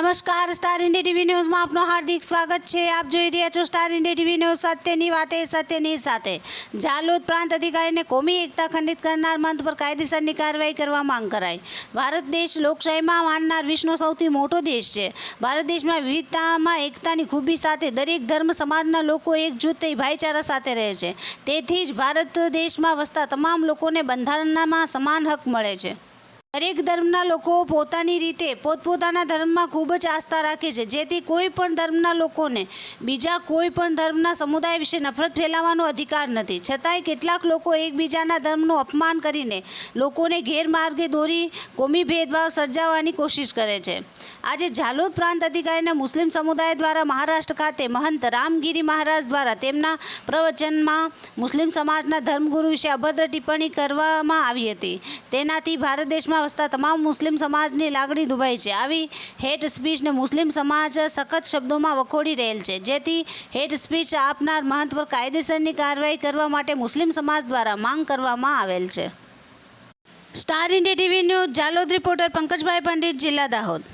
નમસ્કાર, star India TV ન્યૂઝમાં આપનું હાર્દિક સ્વાગત છે। આપ જોઈ રહ્યા છો સ્ટાર ઇન્ડિયા ટીવી ન્યૂઝ। સત્યની વાતે સત્યની સાથે। જાલોદ પ્રાંત અધિકારીને કોમી એકતા ખંડિત કરનાર મંચ પર કાયદેસરની કાર્યવાહી કરવા માંગ કરાઈ। ભારત દેશ લોકશાહીમાં માનનાર વિશ્વનો સૌથી મોટો દેશ છે। ભારત દેશમાં વિવિધતામાં એકતાની ખૂબી સાથે દરેક ધર્મ સમાજના લોકો એકજૂથ થઈ ભાઈચારા સાથે રહે છે। તેથી જ ભારત દેશમાં વસતા તમામ લોકોને બંધારણમાં સમાન હક મળે છે। દરેક ધર્મના લોકો પોતાની રીતે પોતપોતાના ધર્મમાં ખૂબ જ આસ્થા રાખે છે, જેથી કોઈ પણ ધર્મના લોકોને બીજા કોઈ પણ ધર્મના સમુદાય વિશે નફરત ફેલાવવાનો અધિકાર નથી। છતાંય કેટલાક લોકો એકબીજાના ધર્મનું અપમાન કરીને લોકોને ગેરમાર્ગે દોરી કોમી ભેદભાવ સર્જાવવાની કોશિશ કરે છે। આજે જાલોદ પ્રાંત અધિકારીના મુસ્લિમ સમુદાય દ્વારા મહારાષ્ટ્ર ખાતે મહંત રામગીરી મહારાજ દ્વારા તેમના પ્રવચનમાં મુસ્લિમ સમાજના ધર્મગુરુ વિશે અભદ્ર ટિપ્પણી કરવામાં આવી હતી। તેનાથી ભારત દેશમાં વસતા તમામ મુસ્લિમ સમાજની લાગણી દુભાઈ છે। આવી હેટ સ્પીચને મુસ્લિમ સમાજ સખત શબ્દોમાં વખોડી રહેલ છે, જેથી હેટ સ્પીચ આપનાર મહંત પર કાયદેસરની કાર્યવાહી કરવા માટે મુસ્લિમ સમાજ દ્વારા માંગ કરવામાં આવેલ છે। Star India TV news Jhalod reporter Pankajbhai Pandit, જિલ્લા દાહોદ।